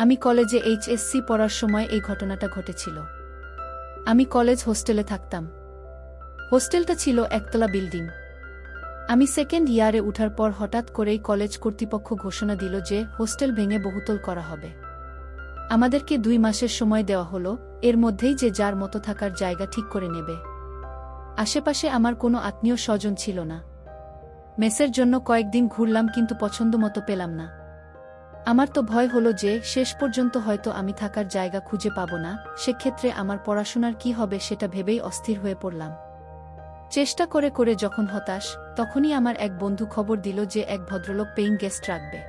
আমি কলেজে এইচএসসি পড়ার সময় এই ঘটনাটা ঘটেছিল। আমি কলেজ হোস্টেলে থাকতাম। হোস্টেলটা ছিল একতলা বিল্ডিং। আমি সেকেন্ড ইয়ারে উঠার পর হঠাৎ করেই কলেজ কর্তৃপক্ষ ঘোষণা দিল যে হোস্টেল ভেঙে বহুতল করা হবে। আমাদেরকে 2 মাসের সময় দেওয়া হলো, এর মধ্যেই যে যার মতো থাকার জায়গা ঠিক করে নেবে। আশেপাশে আমার কোনো আত্মীয় স্বজন ছিল না। মেসের জন্য কয়েকদিন ঘুরলাম কিন্তু পছন্দ মতো পেলাম না। আমার তো ভয় হলো যে শেষ পর্যন্ত হয়তো আমি থাকার জায়গা খুঁজে পাব না, সেক্ষেত্রে আমার পড়াশোনার কি হবে সেটা ভেবেই অস্থির হয়ে পড়লাম। চেষ্টা করে করে যখন হতাশ, তখনই আমার এক বন্ধু খবর দিল যে এক ভদ্রলোক পেইং গেস্ট রাখবে।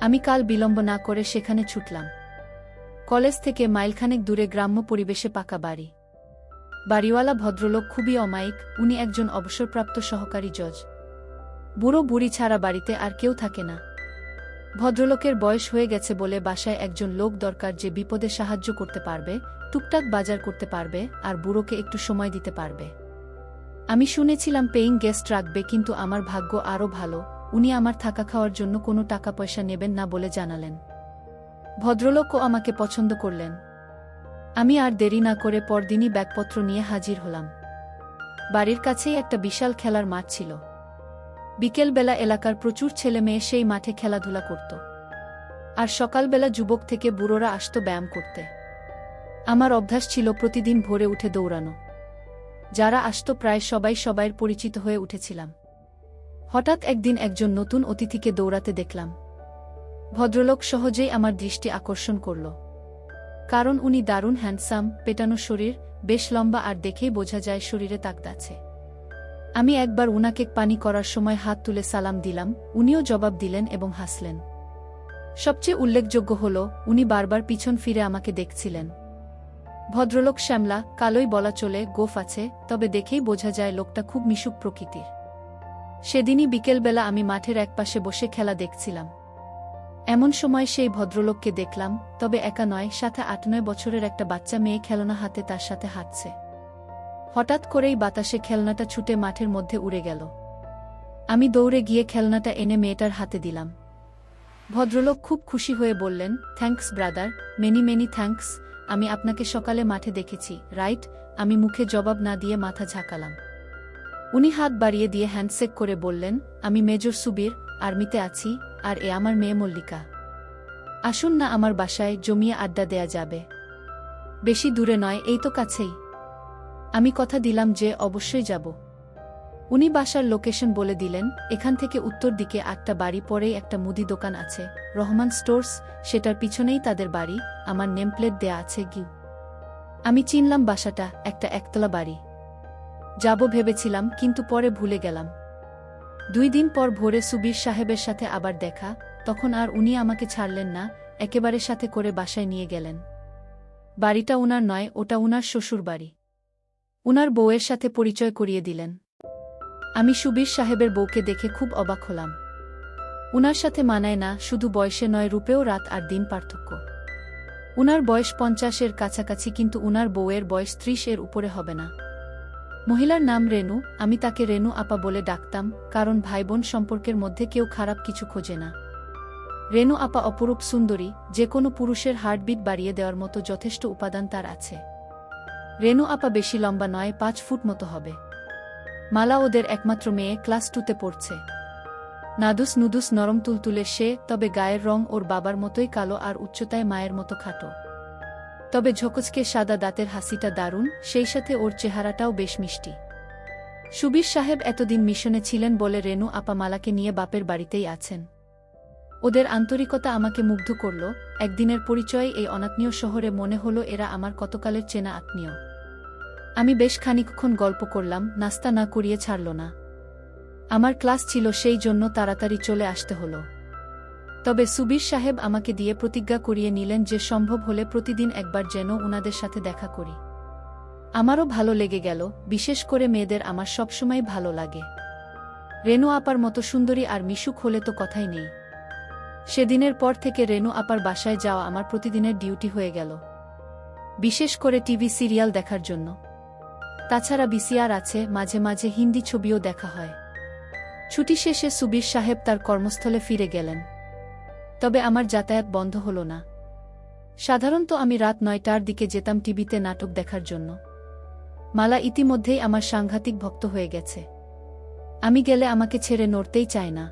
আমি কাল বিলম্ব না করে সেখানে ছুটলাম। কলেজ থেকে মাইলখানেক দূরে গ্রাম্য পরিবেশে পাকা বাড়ি। বাড়িওয়ালা ভদ্রলোক খুবই অমায়িক, উনি একজন অবসরপ্রাপ্ত সহকারী জজ। বুড়ো বুড়ি ছাড়া বাড়িতে আর কেউ থাকে না। ভদ্রলোকের বয়স হয়ে গেছে বলে বাসায় একজন লোক দরকার যে বিপদে সাহায্য করতে পারবে, টুকটাক বাজার করতে পারবে আর বুড়োকে একটু সময় দিতে পারবে। আমি শুনেছিলাম পেইং গেস্ট রাখবে, কিন্তু আমার ভাগ্য আরও ভালো, উনি আমার থাকা খাওয়ার জন্য কোনো টাকা পয়সা নেবেন না বলে জানালেন। ভদ্রলোকও আমাকে পছন্দ করলেন। আমি আর দেরি না করে পরদিনই ব্যাগপত্র নিয়ে হাজির হলাম। বাড়ির কাছেই একটা বিশাল খেলার মাঠ ছিল। বিকেলবেলা এলাকার প্রচুর ছেলে মেয়ে সেই মাঠে খেলাধুলা করত। আর সকালবেলা যুবক থেকে বুড়োরা আসত ব্যায়াম করতে। আমার অভ্যাস ছিল প্রতিদিন ভোরে উঠে দৌড়ানো। যারা আসত প্রায় সবাই সবাইয়ের পরিচিত হয়ে উঠেছিলাম। হঠাৎ একদিন একজন নতুন অতিথিকে দৌড়াতে দেখলাম। ভদ্রলোক সহজেই আমার দৃষ্টি আকর্ষণ করল, কারণ উনি দারুণ হ্যান্ডসাম, পেটানো শরীর, বেশ লম্বা আর দেখেই বোঝা যায় শরীরে তাকত আছে। আমি একবার উনাকে পানি করার সময় হাত তুলে সালাম দিলাম, উনিও জবাব দিলেন এবং হাসলেন। সবচেয়ে উল্লেখযোগ্য হল উনি বারবার পিছন ফিরে আমাকে দেখছিলেন। ভদ্রলোক শ্যামলা, কালোই বলা চলে, গোঁফ আছে, তবে দেখেই বোঝা যায় লোকটা খুব মিশুক প্রকৃতির। সেদিনই বিকেলবেলা আমি মাঠের একপাশে বসে খেলা দেখছিলাম। এমন সময় সেই ভদ্রলোককে দেখলাম, তবে একা নয়, সাথে 8-9 বছরের একটা বাচ্চা মেয়ে খেলনা হাতে তার সাথে হাঁটছে। হঠাৎ করেই বাতাসে খেলনাটা ছুটে মাঠের মধ্যে উড়ে গেল। আমি দৌড়ে গিয়ে খেলনাটা এনে মেয়েটার হাতে দিলাম। ভদ্রলোক খুব খুশি হয়ে বললেন, thanks brother, many many thanks, আমি আপনাকে সকালে মাঠে দেখেছি, রাইট? আমি মুখে জবাব না দিয়ে মাথা ঝাঁকালাম। উনি হাত বাড়িয়ে দিয়ে হ্যান্ডশেক করে বললেন, আমি মেজর সুবীর, আর্মিতে আছি, আর এ আমার মেয়ে মল্লিকা। আসুন না আমার বাসায়, জমিয়ে আড্ডা দেয়া যাবে। বেশি দূরে নয়, এই তো কাছেই। আমি কথা দিলাম যে অবশ্যই যাব। উনি বাসার লোকেশন বলে দিলেন, এখান থেকে উত্তর দিকে 8টা বাড়ি পরেই একটা মুদি দোকান আছে, রহমান স্টোর্স, সেটার পিছনেই তাদের বাড়ি, আমার নেমপ্লেট দেয়া আছে গিউ। আমি চিনলাম বাসাটা, একটা একতলা বাড়ি। যাব ভেবেছিলাম, কিন্তু পরে ভুলে গেলাম। 2 দিন পর ভোরে সুবীর সাহেবের সাথে আবার দেখা, তখন আর উনি আমাকে ছাড়লেন না, একেবারে সাথে করে বাসায় নিয়ে গেলেন। বাড়িটা উনার নয়, ওটা উনার শ্বশুর বাড়ি। উনার বউয়ের সাথে পরিচয় করিয়ে দিলেন। আমি সুবীর সাহেবের বউকে দেখে খুব অবাক হলাম। উনার সাথে মানায় না, শুধু বয়সে নয়, রূপেও রাত আর দিন পার্থক্য। উনার বয়স 50-এর কাছাকাছি, কিন্তু উনার বউয়ের বয়স 30-এর উপরে হবে না। মহিলার নাম রেনু, আমি তাকে রেনু আপা বলে ডাকতাম, কারণ ভাইবোন সম্পর্কের মধ্যে কেউ খারাপ কিছু খোঁজে না। রেনু আপা অপরূপ সুন্দরী, যে কোনো পুরুষের হার্টবিট বাড়িয়ে দেওয়ার মতো যথেষ্ট উপাদান তার আছে। রেনু আপা বেশি লম্বা নয়, 5 ফুট মতো হবে। মালা ওদের একমাত্র মেয়ে, ক্লাস 2-তে পড়ছে। নাদুস নুদুস নরম তুলতুলে সে, তবে গায়ের রং ওর বাবার মতোই কালো আর উচ্চতায় মায়ের মতো খাটো। তবে ঝকঝকে সাদা দাঁতের হাসিটা দারুণ, সেই সাথে ওর চেহারাটাও বেশ মিষ্টি। সুবীর সাহেব এতদিন মিশনে ছিলেন বলে রেনু আপা মালাকে নিয়ে বাপের বাড়িতেই আছেন। ওদের আন্তরিকতা আমাকে মুগ্ধ করল। একদিনের পরিচয়ে এই অনাত্মীয় শহরে মনে হলো এরা আমার কতকালের চেনা আত্মীয়। আমি বেশ খানিকক্ষণ গল্প করলাম, নাস্তা না করিয়ে ছাড়ল না। আমার ক্লাস ছিল, সেই জন্য তাড়াতাড়ি চলে আসতে হলো। তবে সুবীর সাহেব আমাকে দিয়ে প্রতিজ্ঞা করিয়ে নিলেন যে সম্ভব হলে প্রতিদিন একবার যেন উনাদের সাথে দেখা করি। আমারও ভালো লেগে গেল, বিশেষ করে মেয়েদের আমার সবসময় ভালো লাগে। রেনু আপার মতো সুন্দরী আর মিশুক হলে তো কথাই নেই। সেদিনের পর থেকে রেনু আপার বাসায় যাওয়া আমার প্রতিদিনের ডিউটি হয়ে গেল, বিশেষ করে টিভি সিরিয়াল দেখার জন্য। তাছাড়া ভিসিআর আছে, মাঝে মাঝে হিন্দি ছবিও দেখা হয়। ছুটি শেষে সুবীর সাহেব তার কর্মস্থলে ফিরে গেলেন। তবে আমার যাতায়াত বন্ধ হল না। সাধারণত আমি রাত ৯টার দিকে যেতাম টিভিতে নাটক দেখার জন্য। মালা ইতিমধ্যেই আমার সাংঘাতিক ভক্ত হয়ে গেছে। আমি গেলে আমাকে ছেড়ে নড়তেই চায় না।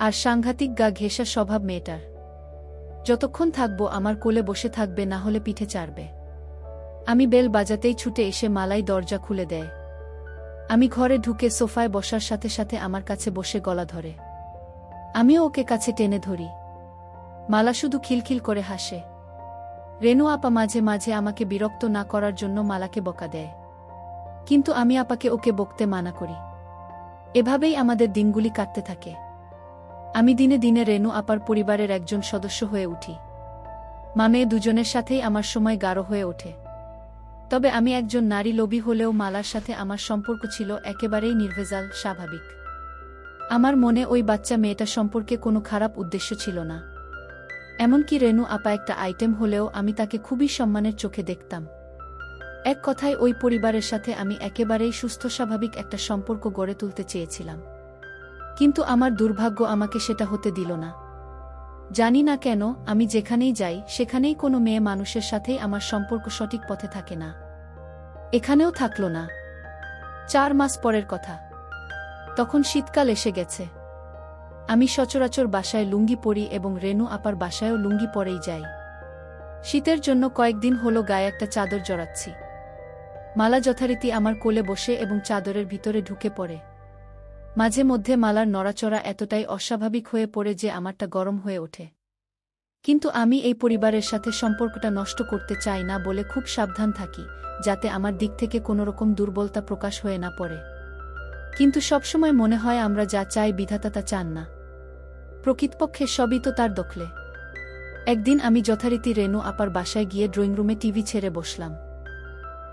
আর সাংঘাতিক গা ঘেঁষা স্বভাব মেয়েটার। যতক্ষণ থাকব আমার কোলে বসে থাকবে, না হলে পিঠে চাড়বে। আমি বেল বাজাতেই ছুটে এসে মালাই দরজা খুলে দেয়। আমি ঘরে ঢুকে সোফায় বসার সাথে সাথে আমার কাছে বসে গলা ধরে। আমিও ওকে কাছে টেনে ধরি। মালা শুধু খিলখিল করে হাসে। রেনু আপা মাঝে মাঝে আমাকে বিরক্ত না করার জন্য মালাকে বকা দেয়, কিন্তু আমি আপাকে ওকে বকতে মানা করি। এভাবেই আমাদের দিনগুলি কাটতে থাকে। আমি দিনে দিনে রেনু আপার পরিবারের একজন সদস্য হয়ে উঠি। মেয়ে দুজনের সাথেই আমার সময় গাঢ় হয়ে ওঠে। তবে আমি একজন নারী লোভী হলেও মালার সাথে আমার সম্পর্ক ছিল একেবারেই নির্ভেজাল, স্বাভাবিক। আমার মনে ওই বাচ্চা মেয়েটা সম্পর্কে কোনো খারাপ উদ্দেশ্য ছিল না। এমনকি রেনু আপা একটা আইটেম হলেও আমি তাকে খুবই সম্মানের চোখে দেখতাম। এক কথায় ওই পরিবারের সাথে আমি একেবারেই সুস্থ স্বাভাবিক একটা সম্পর্ক গড়ে তুলতে চেয়েছিলাম। কিন্তু আমার দুর্ভাগ্য আমাকে সেটা হতে দিল না। জানি না কেন, আমি যেখানেই যাই সেখানেই কোনো মেয়ে মানুষের সাথেই আমার সম্পর্ক সঠিক পথে থাকে না। এখানেও থাকল না। ৪ মাস পরের কথা। তখন শীতকাল এসে গেছে। আমি সচরাচর বাসায় লুঙ্গি পরি এবং রেনু আপার বাসায়ও লুঙ্গি পরেই যাই। শীতের জন্য কয়েকদিন হলো গায়ে একটা চাদর জড়াচ্ছি। মালা যথারীতি আমার কোলে বসে এবং চাদরের ভিতরে ঢুকে পড়ে। মাঝে মধ্যে মালার নড়াচড়া এতটাই অস্বাভাবিক হয়ে পড়ে যে আমারটা গরম হয়ে ওঠে। কিন্তু আমি এই পরিবারের সাথে সম্পর্কটা নষ্ট করতে চাই না বলে খুব সাবধান থাকি, যাতে আমার দিক থেকে কোনোরকম দুর্বলতা প্রকাশ হয়ে না পড়ে। কিন্তু সবসময় মনে হয় আমরা যা চাই বিধাতা তা চান না। প্রকৃতপক্ষে সবই তো তার দখলে। একদিন আমি যথারীতি রেনু আপার বাসায় গিয়ে ড্রয়িং রুমে টিভি ছেড়ে বসলাম।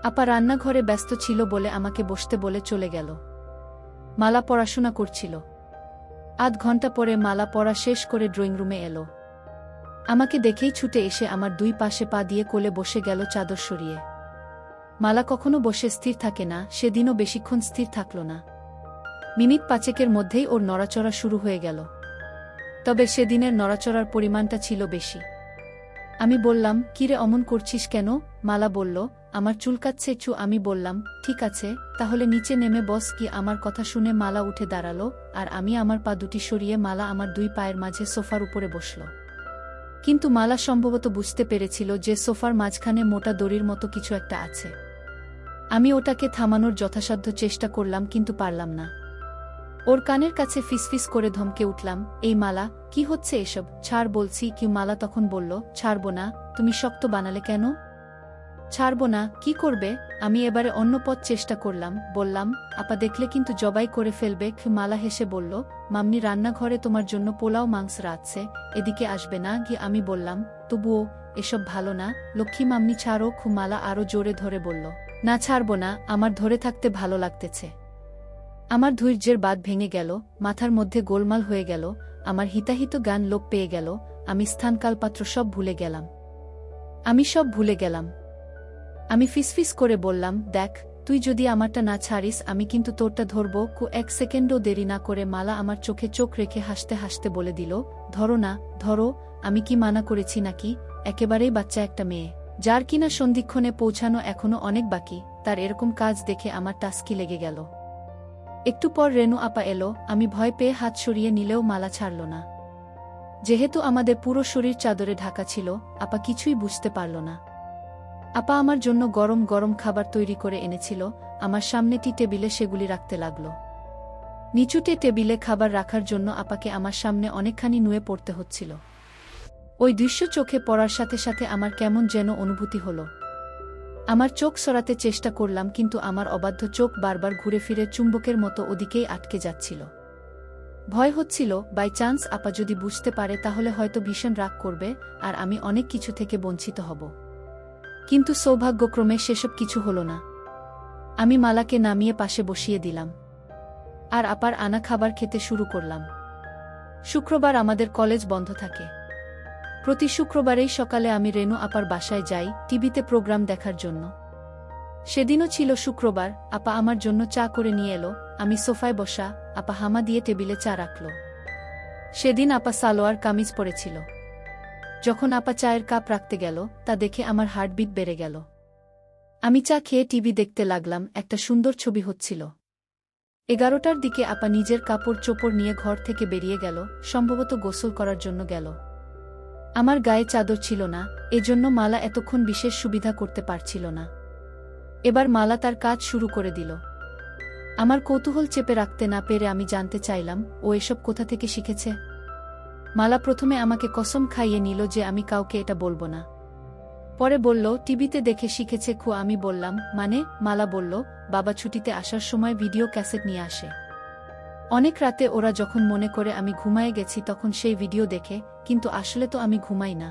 আপা রান্নাঘরে ব্যস্ত ছিল বলে আমাকে বসতে বলে চলে গেল। মালা পড়াশোনা করছিল। আধ ঘন্টা পরে মালা পড়া শেষ করে ড্রয়িং রুমে এলো। আমাকে দেখেই ছুটে এসে আমার 2 পাশে পা দিয়ে কোলে বসে গেল চাদর সরিয়ে। মালা কখনো বসে স্থির থাকে না, সেদিনও বেশিক্ষণ স্থির থাকল না। মিনিট 5 মধ্যেই ওর নড়াচড়া শুরু হয়ে গেল। তবে সেদিনের নড়াচড়ার পরিমাণটা ছিল বেশি। আমি বললাম, কিরে অমন করছিস কেন? মালা বলল, আমার চুলকাচ্ছে চু। আমি বললাম, ঠিক আছে, তাহলে নিচে নেমে বস। কি আমার কথা শুনে মালা উঠে দাঁড়ালো, আর আমি আমার পা দুটি সরিয়ে মালা আমার 2 পায়ের মাঝে সোফার উপরে বসল। কিন্তু মালা সম্ভবত বুঝতে পেরেছিল যে সোফার মাঝখানে মোটা দড়ির মতো কিছু একটা আছে। আমি ওটাকে থামানোর যথাসাধ্য চেষ্টা করলাম, কিন্তু পারলাম না। ওর কানের কাছে ফিসফিস করে ধমকে উঠলাম, এই মালা, কি হচ্ছে এসব? ছাড় বলছি। কি? মালা তখন বলল, ছাড়ব না। তুমি শক্ত বানালে কেন? ছাড়ব না। কি করবে? আমি এবারে অন্য পথ চেষ্টা করলাম। বললাম, আপা দেখলে কিন্তু জবাই করে ফেলবে। মালা হেসে বলল, মাম্নি রান্নাঘরে তোমার জন্য পোলাও মাংস রাঁধছে, এদিকে আসবে না? গিয়ে আমি বললাম, তবুও এসব ভালো না লক্ষ্মী মাম্নি, ছাড়ো। মালা আরও জোরে ধরে বলল, না ছাড়ব না, আমার ধরে থাকতে ভালো লাগতেছে। আমার ধৈর্যের বাঁধ ভেঙে গেল, মাথার মধ্যে গোলমাল হয়ে গেল, আমার হিতাহিত গান লোপ পেয়ে গেল। আমি স্থানকালপাত্র সব ভুলে গেলাম। আমি ফিসফিস করে বললাম, দেখ, তুই যদি আমারটা না ছাড়িস আমি কিন্তু তোরটা ধরব। 1 সেকেন্ডও দেরি না করে মালা আমার চোখে চোখ রেখে হাসতে হাসতে বলে দিল, ধরো না, ধরো। আমি কি মানা করেছি নাকি? একেবারেই বাচ্চা একটা মেয়ে, যার কিনা সন্ধিক্ষণে পৌঁছানো এখনো অনেক বাকি, তার এরকম কাজ দেখে আমার টাস্কি লেগে গেল। একটু পর রেনু আপা এলো। আমি ভয় পেয়ে হাত সরিয়ে নিলেও মালা ছাড়ল না। যেহেতু আমাদের পুরো শরীর চাদরে ঢাকা ছিল, আপা কিছুই বুঝতে পারল না। আপা আমার জন্য গরম গরম খাবার তৈরি করে এনেছিল। আমার সামনে টেবিলে সেগুলি রাখতে লাগল। নিচুটে টেবিলে খাবার রাখার জন্য আপাকে আমার সামনে অনেকখানি নুয়ে পড়তে হচ্ছিল। ওই দৃশ্য চোখে পড়ার সাথে সাথে আমার কেমন যেন অনুভূতি হলো। আমার চোখ সরাতে চেষ্টা করলাম, কিন্তু আমার অবাধ্য চোখ বারবার ঘুরে ফিরে চুম্বকের মতো ওদিকেই আটকে যাচ্ছিল। ভয় হচ্ছিল, বাই চান্স আপা যদি বুঝতে পারে তাহলে হয়তো ভীষণ রাগ করবে, আর আমি অনেক কিছু থেকে বঞ্চিত হব। কিন্তু সৌভাগ্যক্রমে সেসব কিছু হলো না। আমি মালাকে নামিয়ে পাশে বসিয়ে দিলাম, আর আপার আনা খাবার খেতে শুরু করলাম। শুক্রবার আমাদের কলেজ বন্ধ থাকে। প্রতি শুক্রবারেই সকালে আমি রেনু আপার বাসায় যাই টিভিতে প্রোগ্রাম দেখার জন্য। সেদিনও ছিল শুক্রবার। আপা আমার জন্য চা করে নিয়ে এলো। আমি সোফায় বসা, আপা হামা দিয়ে টেবিলে চা রাখল। সেদিন আপা সালোয়ার কামিজ পরেছিল। যখন আপা চায়ের কাপ রাখতে গেল তা দেখে আমার হার্টবিট বেড়ে গেল। আমি চা খেয়ে টিভি দেখতে লাগলাম, একটা সুন্দর ছবি হচ্ছিল। 11টার দিকে আপা নিজের কাপড় চোপড় নিয়ে ঘর থেকে বেরিয়ে গেল, সম্ভবত গোসল করার জন্য গেল। আমার গায়ে চাদর ছিল না, এজন্য মালা এতক্ষণ বিশেষ সুবিধা করতে পারছিল না। এবার মালা তার কাজ শুরু করে দিল। আমার কৌতূহল চেপে রাখতে না পেরে আমি জানতে চাইলাম, ও এসব কোথা থেকে শিখেছে। মালা প্রথমে আমাকে কসম খাইয়ে নিল যে আমি কাউকে এটা বলবো না। পরে বলল টিভিতে দেখে শিখেছে। আমি বললাম মানে? মালা বলল বাবা ছুটিতে আসার সময় ভিডিও ক্যাসেট নিয়ে আসে। অনেক রাতে ওরা যখন মনে করে আমি ঘুমায়ে গেছি তখন সেই ভিডিও দেখে, কিন্তু আসলে তো আমি ঘুমাই না।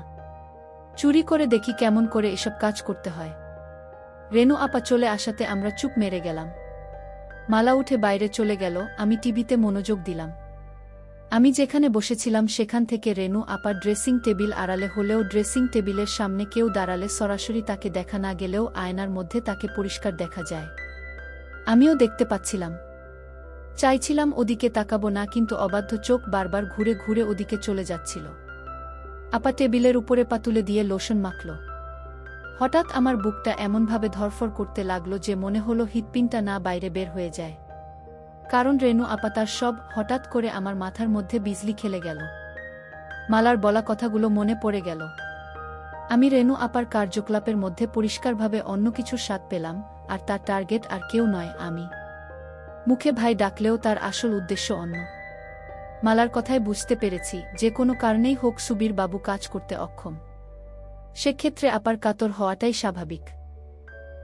চুরি করে দেখি কেমন করে এসব কাজ করতে হয়। রেনু আপা চলে আসাতে আমরা চুপ মেরে গেলাম। মালা উঠে বাইরে চলে গেল, আমি টিভিতে মনোযোগ দিলাম। আমি যেখানে বসেছিলাম সেখান থেকে রেনু আপার ড্রেসিং টেবিল আড়ালে হলেও ড্রেসিং টেবিলের সামনে কেউ দাঁড়ালে সরাসরি তাকে দেখা না গেলেও আয়নার মধ্যে তাকে পরিষ্কার দেখা যায়। আমিও দেখতে পাচ্ছিলাম। চাইছিলাম ওদিকে তাকাবো না, কিন্তু অবাধ্য চোখ বারবার ঘুরে ঘুরে ওদিকে চলে যাচ্ছিল। আপা টেবিলের উপরে পা তুলে দিয়ে লোশন মাখল। হঠাৎ আমার বুকটা এমনভাবে ধরফর করতে লাগলো যে মনে হলো হৃৎপিণ্ডটা না বাইরে বের হয়ে যায়। কারণ রেনু আপা তার সব হঠাৎ করে আমার মাথার মধ্যে বিজলি খেলে গেল। মালার বলা কথাগুলো মনে পড়ে গেল। আমি রেনু আপার কার্যকলাপের মধ্যে পরিষ্কারভাবে অন্য কিছুর স্বাদ পেলাম, আর তার টার্গেট আর কেউ নয়, আমি। মুখে ভাই ডাকলেও তার আসল উদ্দেশ্য অন্য। মালার কথায় বুঝতে পেরেছি যে কোনো কারণেই হোক সুবীর বাবু কাজ করতে অক্ষম। সেক্ষেত্রে আপার কাতর হওয়াটাই স্বাভাবিক।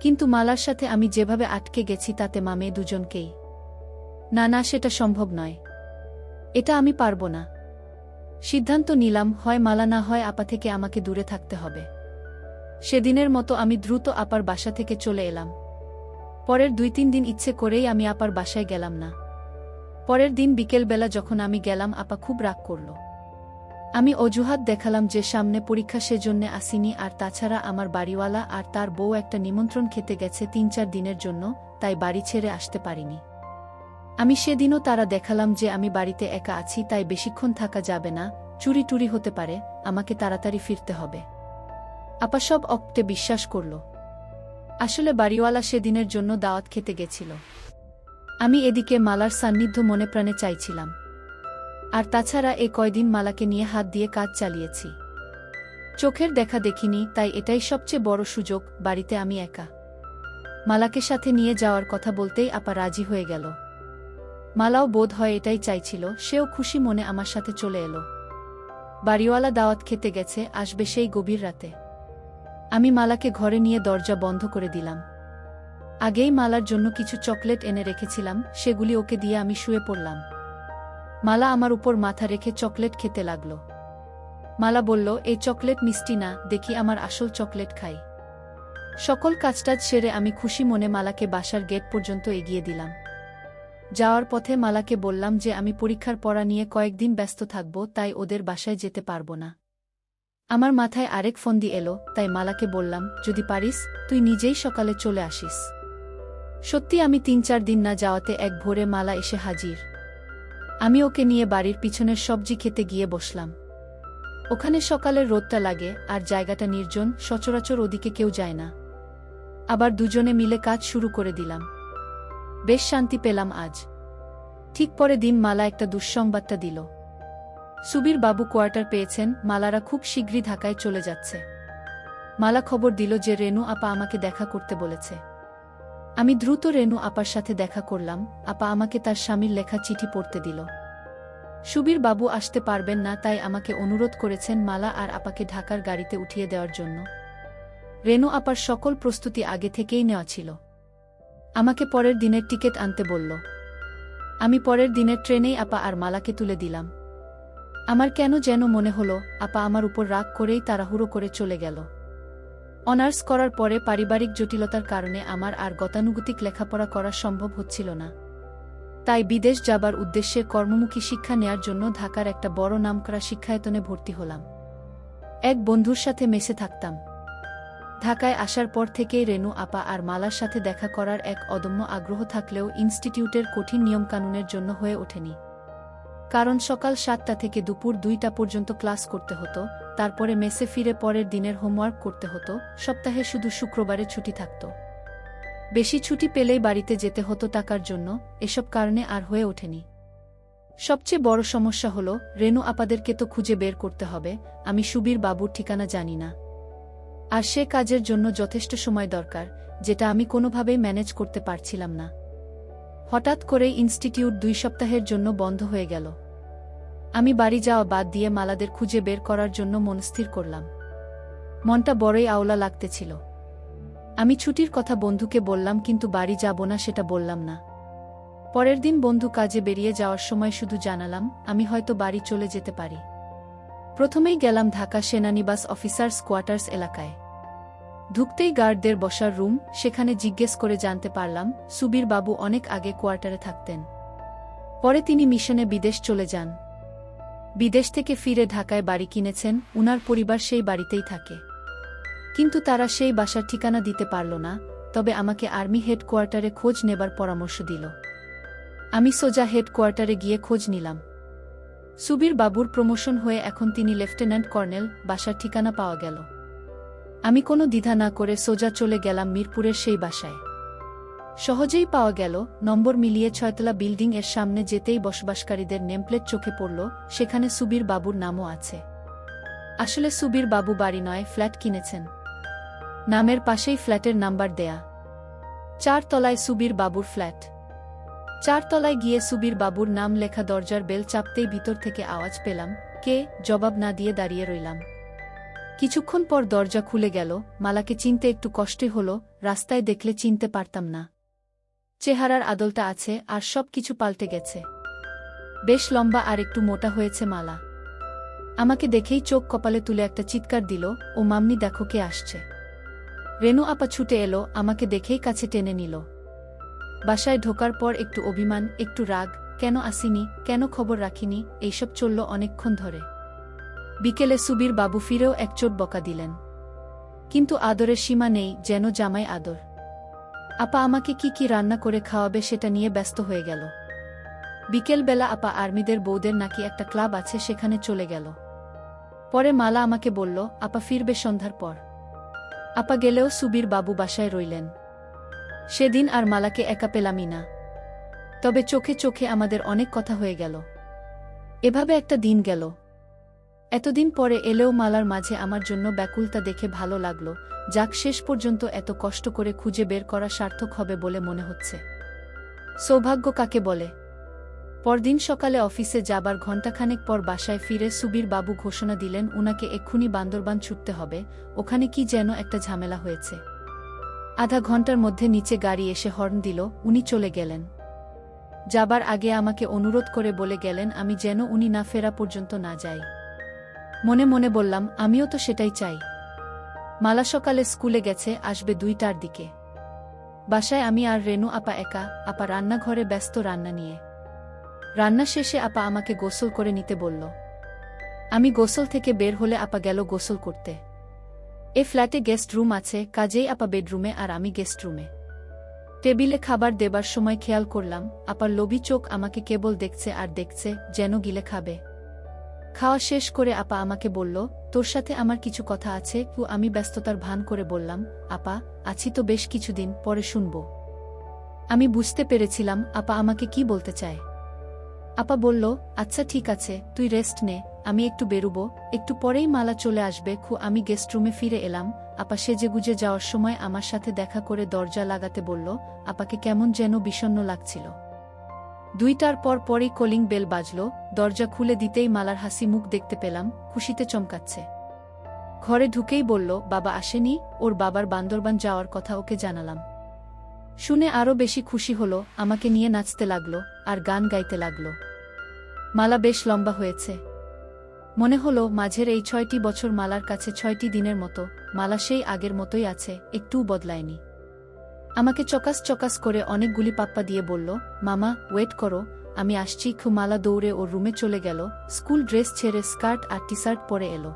কিন্তু মালার সাথে আমি যেভাবে আটকে গেছি তাতে মামে দুজনকেই। না না, সেটা সম্ভব নয়। এটা আমি পারব না। সিদ্ধান্ত নিলাম, হয় মালা না হয় আপা থেকে আমাকে দূরে থাকতে হবে। সেদিনের মতো আমি দ্রুত আপার বাসা থেকে চলে এলাম। পরের 2-3 দিন ইচ্ছে করেই আমি আপার বাসায় গেলাম না। পরের দিন বিকেলবেলা যখন আমি গেলাম আপা খুব রাগ করল। আমি অজুহাত দেখালাম যে সামনে পরীক্ষা, সেজন্য আসিনি, আর তাছাড়া আমার বাড়িওয়ালা আর তার বউ একটা নিমন্ত্রণ খেতে গেছে 3-4 দিনের জন্য, তাই বাড়ি ছেড়ে আসতে পারিনি। আমি সেদিনও তারা দেখালাম যে আমি বাড়িতে একা আছি, তাই বেশিক্ষণ থাকা যাবে না, চুরি টুরি হতে পারে, আমাকে তাড়াতাড়ি ফিরতে হবে। আপা সব অক্টে বিশ্বাস করল। আসলে বাড়িওয়ালা সেদিনের জন্য দাওয়াত খেতে গেছিল। আমি এদিকে মালার সান্নিধ্য মনে প্রাণে চাইছিলাম। আর তাছাড়া এ কয়দিন মালাকে নিয়ে হাত দিয়ে কাজ চালিয়েছি। চোখের দেখা দেখিনি, তাই এটাই সবচেয়ে বড় সুযোগ, বাড়িতে আমি একা। মালাকে সাথে নিয়ে যাওয়ার কথা বলতেই আপা রাজি হয়ে গেল। মালাও বোধ হয় এটাই চাইছিল, সেও খুশি মনে আমার সাথে চলে এলো। বাড়িওয়ালা দাওয়াত খেতে গেছে, আসবে সেই গভীর রাতে। আমি মালাকে ঘরে নিয়ে দরজা বন্ধ করে দিলাম। আগেই মালার জন্য কিছু চকলেট এনে রেখেছিলাম, সেগুলি ওকে দিয়ে আমি শুয়ে পড়লাম। মালা আমার উপর মাথা রেখে চকলেট খেতে লাগল। মালা বলল, এই চকলেট মিষ্টি না, দেখি আমার আসল চকলেট খাই। সকল কাজটাজ সেরে আমি খুশি মনে মালাকে বাসার গেট পর্যন্ত এগিয়ে দিলাম। যাওয়ার পথে মালাকে বললাম যে আমি পরীক্ষার পড়া নিয়ে কয়েকদিন ব্যস্ত থাকব, তাই ওদের বাসায় যেতে পারব না। আমার মাথায় আরেক ফন্দি এলো, তাই মালাকে বললাম, যদি পারিস তুই নিজেই সকালে চলে আসিস। সত্যি আমি 3-4 দিন না যাওয়াতে এক ভোরে মালা এসে হাজির। আমি ওকে নিয়ে বাড়ির পিছনের সবজি খেতে গিয়ে বসলাম। ওখানে সকালের রোদটা লাগে, আর জায়গাটা নির্জন, সচরাচর ওদিকে কেউ যায় না। আবার দুজনে মিলে কাজ শুরু করে দিলাম। বেশ শান্তি পেলাম আজ। ঠিক পরে দিন মালা একটা দুঃসংবাদটা দিল। সুবীর বাবু কোয়ার্টার পেয়েছেন, মালারা খুব শীঘ্রই ঢাকায় চলে যাচ্ছে। মালা খবর দিল যে রেনু আপা আমাকে দেখা করতে বলেছে। আমি দ্রুত রেনু আপার সাথে দেখা করলাম। আপা আমাকে তার স্বামীর লেখা চিঠি পড়তে দিল। সুবীর বাবু আসতে পারবেন না, তাই আমাকে অনুরোধ করেছেন মালা আর আপাকে ঢাকার গাড়িতে উঠিয়ে দেওয়ার জন্য। রেনু আপার সকল প্রস্তুতি আগে থেকেই নেওয়া ছিল। আমাকে পরের দিনের টিকিট আনতে বলল। আমি পরের দিনের ট্রেনেই আপা আর মালাকে তুলে দিলাম। আমার কেন যেন মনে হলো আপা আমার উপর রাগ করেই তাড়াহুড়ো করে চলে গেল। অনার্স করার পরে পারিবারিক জটিলতার কারণে আমার আর গতানুগতিক লেখাপড়া করা সম্ভব হচ্ছিল না। তাই বিদেশ যাবার উদ্দেশ্যে কর্মমুখী শিক্ষা নেয়ার জন্য ঢাকার একটা বড় নামকরা শিক্ষায়তনে ভর্তি হলাম। এক বন্ধুর সাথে মেসে থাকতাম। ঢাকায় আসার পর থেকেই রেনু আপা আর মালার সাথে দেখা করার এক অদম্য আগ্রহ থাকলেও ইনস্টিটিউটের কঠিন নিয়মকানুনের জন্য হয়ে ওঠেনি। কারণ সকাল 7টা থেকে দুপুর 2টা পর্যন্ত ক্লাস করতে হতো, তারপরে মেসে ফিরে পরের দিনের হোমওয়ার্ক করতে হতো, সপ্তাহে শুধু শুক্রবারে ছুটি থাকত। বেশি ছুটি পেলেই বাড়িতে যেতে হতো টাকার জন্য, এসব কারণে আর হয়ে ওঠেনি। সবচেয়ে বড় সমস্যা হলো, রেনু আপাদেরকে তো খুঁজে বের করতে হবে, আমি সুবীর বাবুর ঠিকানা জানি না। আর সে কাজের জন্য যথেষ্ট সময় দরকার, যেটা আমি কোনোভাবেই ম্যানেজ করতে পারছিলাম না। হঠাৎ করেই ইনস্টিটিউট 2 সপ্তাহের জন্য বন্ধ হয়ে গেল। আমি বাড়ি যাওয়া বাদ দিয়ে মালাদের খুঁজে বের করার জন্য মনস্থির করলাম। মনটা বড়ই আওলা লাগতেছিল। আমি ছুটির কথা বন্ধুকে বললাম, কিন্তু বাড়ি যাব না সেটা বললাম না। পরের দিন বন্ধু কাজে বেরিয়ে যাওয়ার সময় শুধু জানালাম, আমি হয়তো বাড়ি চলে যেতে পারি। প্রথমেই গেলাম ঢাকা সেনানিবাস অফিসার্স কোয়ার্টার্স এলাকায়। ঢুকতেই গার্ডদের বসার রুম, সেখানে জিজ্ঞেস করে জানতে পারলাম সুবীর বাবু অনেক আগে কোয়ার্টারে থাকতেন। পরে তিনি মিশনে বিদেশ চলে যান। বিদেশ থেকে ফিরে ঢাকায় বাড়ি কিনেছেন, উনার পরিবার সেই বাড়িতেই থাকে। কিন্তু তারা সেই বাসার ঠিকানা দিতে পারল না, তবে আমাকে আর্মি হেডকোয়ার্টারে খোঁজ নেবার পরামর্শ দিল। আমি সোজা হেডকোয়ার্টারে গিয়ে খোঁজ নিলাম। সুবীর বাবুর প্রমোশন হয়ে এখন তিনি লেফটেন্যান্ট কর্নেল, বাসার ঠিকানা পাওয়া গেল। আমি কোনো দ্বিধা না করে সোজা চলে গেলাম মিরপুরের সেই বাসায়। সহজেই পাওয়া গেল, নম্বর মিলিয়ে 6তলা বিল্ডিং এর সামনে যেতেই বসবাসকারীদের নেমপ্লেট চোখে পড়ল, সেখানে সুবীর বাবুর নামও আছে। আসলে সুবীর বাবু বাড়ি নয়, ফ্ল্যাট কিনেছেন। নামের পাশেই ফ্ল্যাটের নাম্বার দেয়া। 4 তলায় সুবীর বাবুর ফ্ল্যাট। 4 তলায় গিয়ে সুবীর বাবুর নাম লেখা দরজার বেল চাপতেই ভিতর থেকে আওয়াজ পেলাম, কে? জবাব না দিয়ে দাঁড়িয়ে রইলাম। কিছুক্ষণ পর দরজা খুলে গেল। মালাকে চিনতে একটু কষ্টই হলো, রাস্তায় দেখলে চিনতে পারতাম না। চেহারার আদলটা আছে, আর সব কিছু পাল্টে গেছে। বেশ লম্বা আর একটু মোটা হয়েছে মালা। আমাকে দেখেই চোখ কপালে তুলে একটা চিৎকার দিল, ও মাম্নি, দেখো কে আসছে। রেনু আপা ছুটে এলো, আমাকে দেখেই কাছে টেনে নিল। বাসায় ঢোকার পর একটু অভিমান, একটু রাগ, কেন আসিনি, কেন খবর রাখিনি, এইসব চলল অনেকক্ষণ ধরে। বিকেলে সুবীর বাবু ফিরেও এক চোট বকা দিলেন। কিন্তু আদরের সীমা নেই, যেন জামাই আদর। আপা আমাকে কি কি রান্না করে খাওয়াবে সেটা নিয়ে ব্যস্ত হয়ে গেল। বিকেলবেলা আপা আর্মিদের বউদের নাকি একটা ক্লাব আছে, সেখানে চলে গেল। পরে মালা আমাকে বলল, আপা ফিরবে সন্ধ্যার পর। আপা গেলেও সুবীর বাবু বাসায় রইলেন। সেদিন আর মালাকে একা পেলামই না। তবে চোখে চোখে আমাদের অনেক কথা হয়ে গেল। এভাবে একটা দিন গেল। এতদিন পরে এলেও মালার মাঝে আমার জন্য ব্যাকুলতা দেখে ভালো লাগলো, যাক শেষ পর্যন্ত এত কষ্ট করে খুঁজে বের করা সার্থক হবে বলে মনে হচ্ছে। সৌভাগ্য কাকে বলে। পরদিন সকালে অফিসে যাবার ঘণ্টাখানেক পর বাসায় ফিরে সুবীর বাবু ঘোষণা দিলেন উনাকে এক্ষুনি বান্দরবান ছুটতে হবে, ওখানে কি যেন একটা ঝামেলা হয়েছে। আধা ঘন্টার মধ্যে নিচে গাড়ি এসে হর্ন দিল, উনি চলে গেলেন। যাবার আগে আমাকে অনুরোধ করে বলে গেলেন আমি যেন উনি না ফেরা পর্যন্ত না যাই। মনে মনে বললাম, আমিও তো সেটাই চাই। মালা সকালে স্কুলে গেছে, আসবে 2টার দিকে। বাসায় আমি আর রেনু আপা একা, আপা রান্নাঘরে ব্যস্ত রান্না নিয়ে। রান্না শেষে আপা আমাকে গোসল করে নিতে বলল। আমি গোসল থেকে বের হলে আপা গেল গোসল করতে। এ ফ্ল্যাটে গেস্ট রুম আছে, কাজেই আপা বেডরুমে আর আমি গেস্ট রুমে। টেবিলে খাবার দেবার সময় খেয়াল করলাম, আপার লোভী চোখ আমাকে কেবল দেখছে আর দেখছে, যেন গিলে খাবে। খাওয়া শেষ করে আপা আমাকে বলল, তোর সাথে আমার কিছু কথা আছে। আমি ব্যস্ততার ভান করে বললাম, আপা আছি তো বেশ কিছুদিন, পরে শুনব। আমি বুঝতে পেরেছিলাম আপা আমাকে কি বলতে চায়। আপা বলল, আচ্ছা ঠিক আছে, তুই রেস্ট নে, আমি একটু বেরুবো, একটু পরেই মালা চলে আসবে। আমি গেস্ট রুমে ফিরে এলাম। আপা সেজেগুজে যাওয়ার সময় আমার সাথে দেখা করে দরজা লাগাতে বলল। আপাকে কেমন যেন বিষণ্ণ লাগছিল। 2টার পর পরই কলিং বেল বাজল। দরজা খুলে দিতেই মালার হাসি মুখ দেখতে পেলাম, খুশিতে চমকাচ্ছে। ঘরে ঢুকেই বলল, বাবা আসেনি, ওর বাবার বান্দরবান যাওয়ার কথা ওকে জানালাম। শুনে আরও বেশি খুশি হলো, আমাকে নিয়ে নাচতে লাগলো আর গান গাইতে লাগলো। মালা বেশ লম্বা হয়েছে। মনে হলো মাঝের এই 6টি বছর মালার কাছে 6টি দিনের মতো। মালা সেই আগের মতোই আছে, একটুও বদলায়নি। আমাকে চকাস চকাস করে অনেকগুলি পাপ্পা দিয়ে বলল, মামা ওয়েট করো, আমি আসছি। মালা দৌড়ে ওর রুমে চলে গেল, স্কুল ড্রেস ছেড়ে স্কার্ট আর টি শার্ট পরে এলো।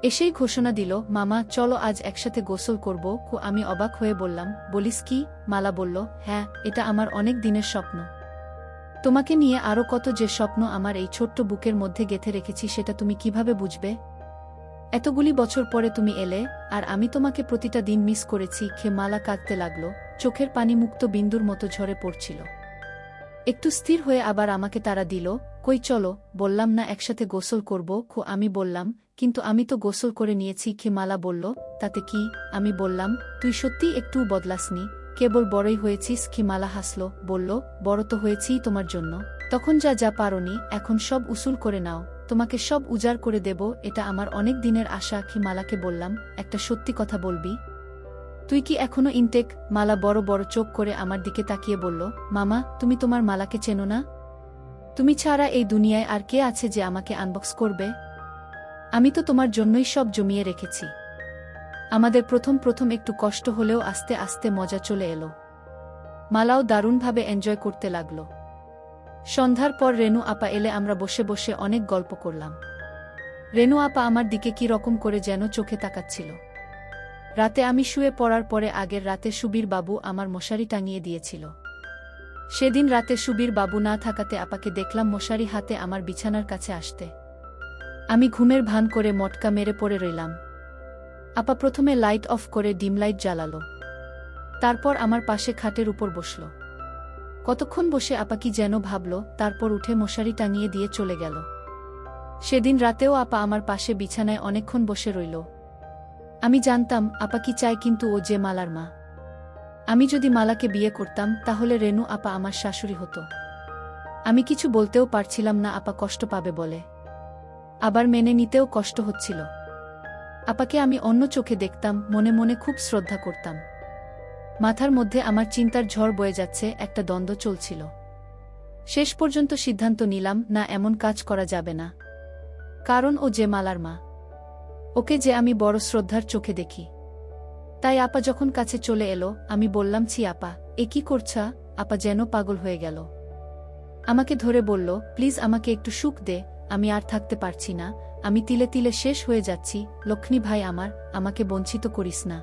এসেই ঘোষণা দিল, মামা চলো আজ একসাথে গোসল করব। আমি অবাক হয়ে বললাম, বলিস কি? মালা বলল, হ্যাঁ, এটা আমার অনেক দিনের স্বপ্ন। তোমাকে নিয়ে আরও কত যে স্বপ্ন আমার এই ছোট্ট বুকের মধ্যে গেঁথে রেখেছি সেটা তুমি কিভাবে বুঝবে? এতগুলি বছর পরে তুমি এলে, আর আমি তোমাকে প্রতিটা দিন মিস করেছি। মালা কাঁদতে লাগল, চোখের পানি মুক্ত বিন্দুর মতো ঝরে পড়ছিল। একটু স্থির হয়ে আবার আমাকে তাড়া দিল, কই চলো, বললাম না একসাথে গোসল করব। আমি বললাম, কিন্তু আমি তো গোসল করে নিয়েছি। মালা বলল, তাতে কি? আমি বললাম, তুই সত্যিই একটু বদলাসনি, কেবল বড়ই হয়েছিস। মালা হাসল, বলল, বড় তো হয়েছিই তোমার জন্য। তখন যা যা পারোনি, এখন সব উসুল করে নাও, তোমাকে সব উজাড় করে দেব, এটা আমার অনেক দিনের আশা। মালাকে বললাম, একটা সত্যি কথা বলবি? তুই কি এখনো ইনটেক? মালা বড় বড় চোখ করে আমার দিকে তাকিয়ে বলল, মামা, তুমি তোমার মালাকে চেনো না? তুমি ছাড়া এই দুনিয়ায় আর কে আছে যে আমাকে আনবক্স করবে? আমি তো তোমার জন্যই সব জমিয়ে রেখেছি। আমাদের প্রথম প্রথম একটু কষ্ট হলেও আস্তে আস্তে মজা চলে এলো। মালাও দারুণভাবে এনজয় করতে লাগল। সন্ধ্যার পর রেনু আপা এলে আমরা বসে বসে অনেক গল্প করলাম। রেনু আপা আমার দিকে কি রকম করে যেন চোখে তাকাচ্ছিল। রাতে আমি শুয়ে পড়ার পরে আগের রাতে সুবীর বাবু আমার মশারি টাঙিয়ে দিয়েছিল। সেদিন রাতে সুবীর বাবু না থাকাতে আপাকে দেখলাম মশারি হাতে আমার বিছানার কাছে আসতে। আমি ঘুমের ভান করে মটকা মেরে পড়ে রইলাম। আপা প্রথমে লাইট অফ করে ডিম লাইট জ্বালালো, তারপর আমার পাশে খাটের উপর বসল। কতক্ষণ বসে আপা কি যেন ভাবল, তারপর উঠে মশারি টাঙিয়ে দিয়ে চলে গেল। সেদিন রাতেও আপা আমার পাশে বিছানায় অনেকক্ষণ বসে রইল। আমি জানতাম আপা কি চায়, কিন্তু ও যে মালার মা। আমি যদি মালাকে বিয়ে করতাম, তাহলে রেনু আপা আমার শাশুড়ি হতো। আমি কিছু বলতেও পারছিলাম না আপা কষ্ট পাবে বলে, আবার মেনে নিতেও কষ্ট হচ্ছিল। আপাকে আমি অন্য চোখে দেখতাম, মনে মনে খুব শ্রদ্ধা করতাম। মাথার মধ্যে আমার চিন্তার ঝড় বয়ে যাচ্ছে, একটা দ্বন্দ্ব চলছিল। শেষ পর্যন্ত সিদ্ধান্ত নিলাম, না, এমন কাজ করা যাবে না, কারণ ও যে মালার মা, ওকে যে আমি বড় শ্রদ্ধার চোখে দেখি। তাই আপা যখন কাছে চলে এলো, আমি বললাম, ছি আপা, এ কি করছা? আপা যেন পাগল হয়ে গেল। আমাকে ধরে বলল, প্লিজ আমাকে একটু সুখ দে, আমি আর থাকতে পারছি না, আমি তিলে তিলে শেষ হয়ে যাচ্ছি। লক্ষ্মী ভাই আমার, আমাকে বঞ্চিত করিস না।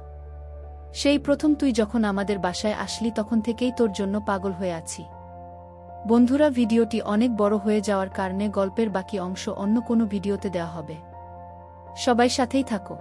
সেই প্রথম তুই যখন আমাদের বাসায় আসলি, তখন থেকেই তোর জন্য পাগল হয়ে আছি। বন্ধুরা, ভিডিওটি অনেক বড় হয়ে যাওয়ার কারণে গল্পের বাকি অংশ অন্য কোনো ভিডিওতে দেওয়া হবে। সবাই সাথেই থাকো।